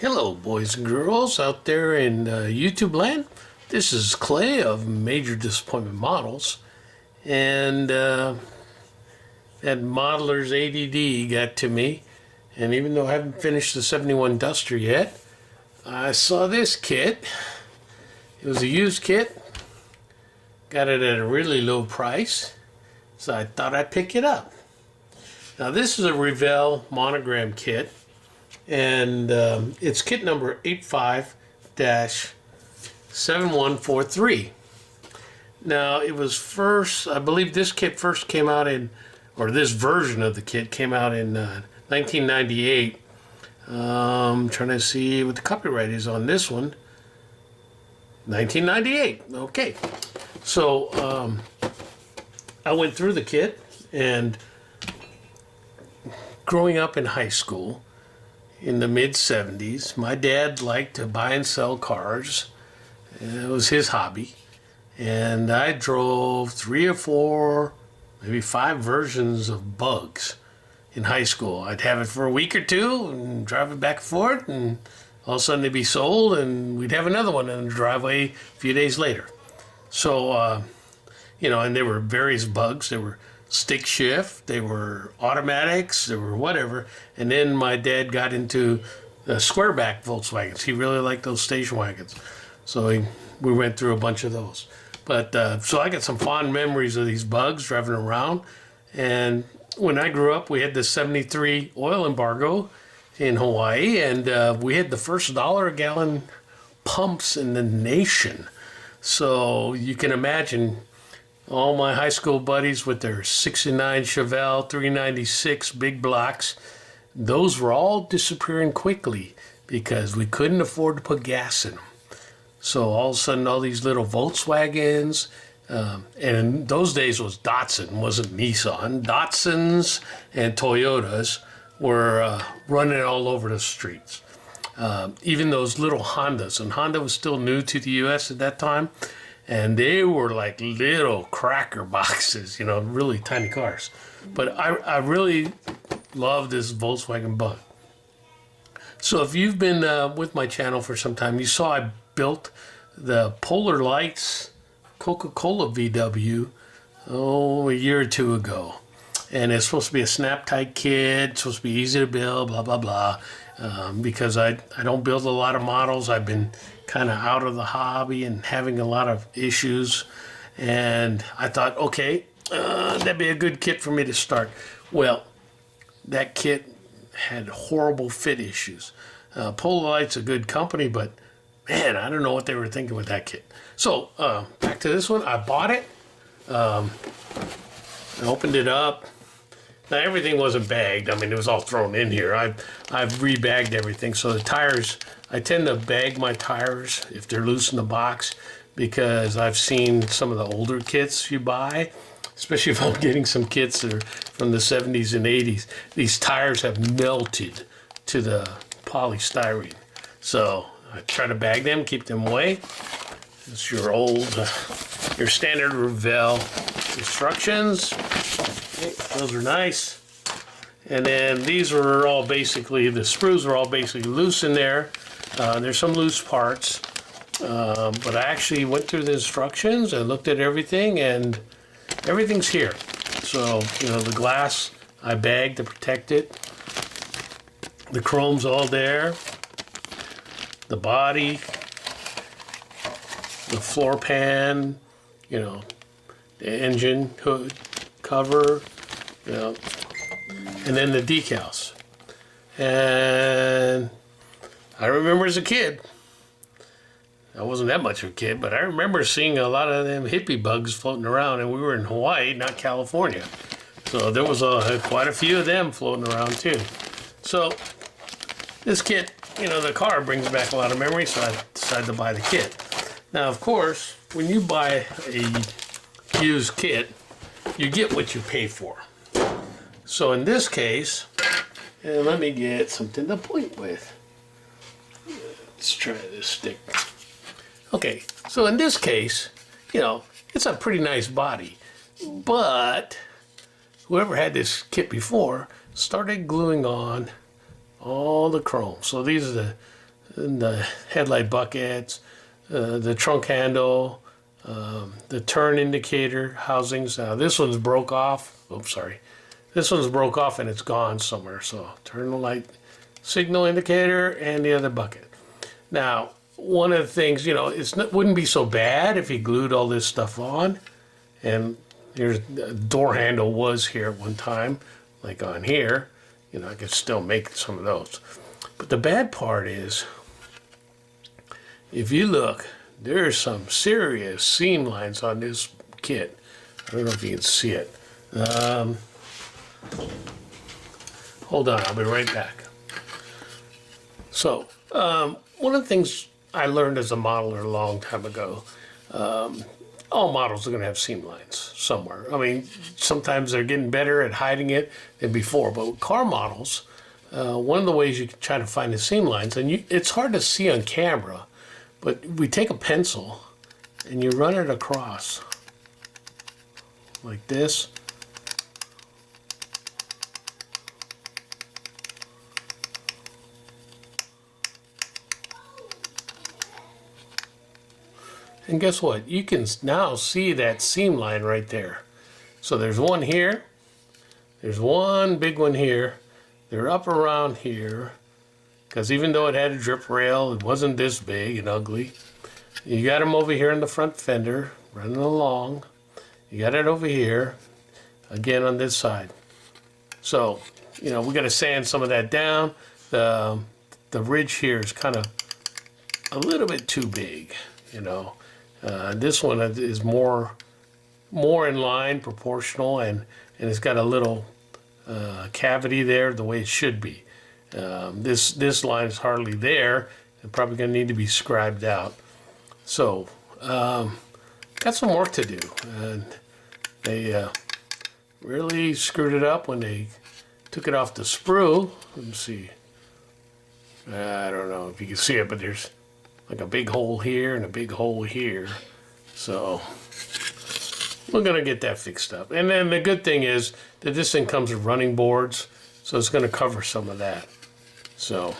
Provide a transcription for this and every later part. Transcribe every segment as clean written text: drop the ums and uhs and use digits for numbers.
Hello, boys and girls out there in YouTube land. This is Clay of Major Disappointment Models, and that modeler's ADD got to me. And even though I haven't finished the 71 Duster yet, I saw this kit. It was a used kit. Got it at a really low price, so I thought I'd pick it up. Now this is a Revell monogram kit, and it's kit number 85-7143. Now it was first, I believe this kit first came out in, or this version of the kit came out in 1998. Trying to see what the copyright is on this one. 1998. Okay. So I went through the kit, and growing up in high school in the mid-70s, my dad liked to buy and sell cars. It was his hobby. And I drove 3 or 4, maybe 5 versions of Bugs in high school. I'd have it for a week or two and drive it back and forth, and all of a sudden they'd be sold, and we'd have another one in the driveway a few days later. So, and there were various Bugs. There were stick shift, they were automatics, they were whatever. And then my dad got into the square back Volkswagens. He really liked those station wagons. So we went through a bunch of those. But so I got some fond memories of these Bugs driving around. And when I grew up, we had the 73 oil embargo in Hawaii, and we had the first $1 a gallon pumps in the nation. So you can imagine all my high school buddies with their 69 Chevelle 396 big blocks, those were all disappearing quickly because we couldn't afford to put gas in them. So all of a sudden, all these little Volkswagens, and in those days it was Datsun, wasn't Nissan. Datsuns and Toyotas were running all over the streets. Even those little Hondas, and Honda was still new to the U.S. at that time, and they were like little cracker boxes, really tiny cars. But I really love this Volkswagen Bug. So if you've been with my channel for some time, you saw I built the Polar Lights Coca-Cola VW, a year or two ago. And it's supposed to be a snap-tight kit, it's supposed to be easy to build, blah, blah, blah. Because I don't build a lot of models. I've been kind of out of the hobby and having a lot of issues. And I thought, okay, that'd be a good kit for me to start. Well, that kit had horrible fit issues. Polar Light's a good company, but man, I don't know what they were thinking with that kit. So back to this one. I bought it. I opened it up. Now everything wasn't bagged. I mean, it was all thrown in here. I've rebagged everything. So the tires, I tend to bag my tires if they're loose in the box, because I've seen some of the older kits you buy, especially if I'm getting some kits that are from the 70s and 80s. These tires have melted to the polystyrene. So I try to bag them, keep them away. It's your standard Revell instructions. Okay, those are nice. And then these are all basically, the screws are all basically loose in there. There's some loose parts. But I actually went through the instructions and looked at everything, and everything's here. So, the glass I bagged to protect it. The chrome's all there. The body. The floor pan. The engine hood cover. And then the decals. And I remember as a kid, I wasn't that much of a kid, but I remember seeing a lot of them hippie Bugs floating around, and we were in Hawaii, not California. So there was quite a few of them floating around too. So this kit, the car brings back a lot of memories, so I decided to buy the kit. Now, of course, when you buy a used kit, you get what you pay for. So in this case, and let me get something to point with. Let's try this stick. Okay, so in this case, it's a pretty nice body, but whoever had this kit before started gluing on all the chrome. So these are and the headlight buckets, the trunk handle, the turn indicator housings. Now this one's broke off. Oops, sorry. This one's broke off and it's gone somewhere. So turn the light signal indicator and the other bucket. Now, one of the things, you know, it wouldn't be so bad if you glued all this stuff on. And here's the door handle was here at one time, like on here. You know, I could still make some of those. But the bad part is, if you look, there's some serious seam lines on this kit. I don't know if you can see it. Hold on, I'll be right back. So, one of the things I learned as a modeler a long time ago, all models are going to have seam lines somewhere. I mean, sometimes they're getting better at hiding it than before, but with car models, one of the ways you can try to find the seam lines, and it's hard to see on camera, but we take a pencil and you run it across like this. And guess what? You can now see that seam line right there. So there's one here. There's one big one here. They're up around here. Because even though it had a drip rail, it wasn't this big and ugly. You got them over here in the front fender, running along. You got it over here, again on this side. So, you know, we got to sand some of that down. The ridge here is kind of a little bit too big, you know. This one is more in line, proportional, and it's got a little cavity there the way it should be. This line is hardly there and probably going to need to be scribed out. So, got some work to do. And they really screwed it up when they took it off the sprue. Let me see. I don't know if you can see it, but there's like a big hole here and a big hole here. So we're going to get that fixed up. And then the good thing is that this thing comes with running boards, so it's going to cover some of that. So,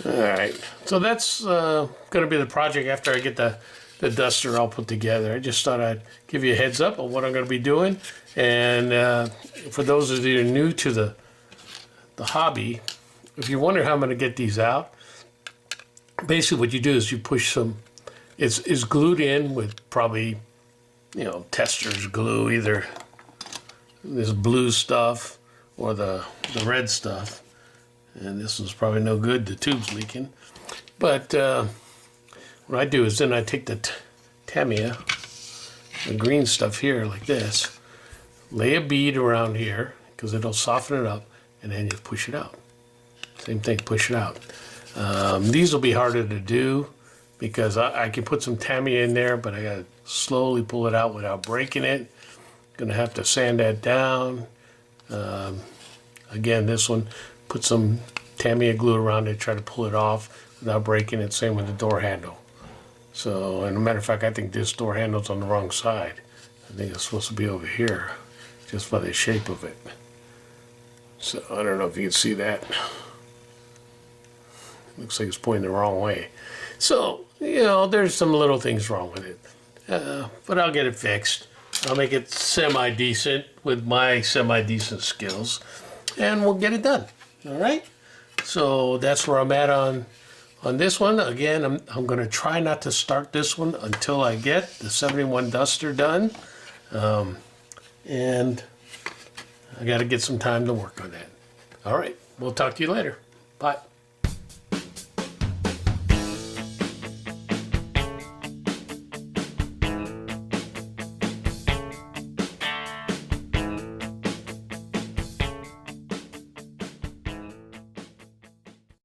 all right. So that's going to be the project after I get the duster all put together. I just thought I'd give you a heads up on what I'm going to be doing. And for those of you new to the hobby, if you wonder how I'm going to get these out, basically what you do is you push some, it's glued in with probably, you know, tester's glue, either this blue stuff or the red stuff. And this one's probably no good, the tube's leaking. But what I do is then I take the Tamiya, the green stuff here like this, lay a bead around here because it'll soften it up, and then you push it out. Same thing, push it out. These will be harder to do because I can put some Tamiya in there, but I gotta slowly pull it out without breaking it. Gonna have to sand that down. Again, this one, put some Tamiya glue around it, try to pull it off without breaking it. Same with the door handle. So, and a matter of fact, I think this door handle's on the wrong side. I think it's supposed to be over here, just by the shape of it. So, I don't know if you can see that. Looks like it's pointing the wrong way. So, you know, there's some little things wrong with it. But I'll get it fixed. I'll make it semi-decent with my semi-decent skills. And we'll get it done. All right? So that's where I'm at on this one. Again, I'm going to try not to start this one until I get the 71 Duster done. And I got to get some time to work on that. All right. We'll talk to you later. Bye.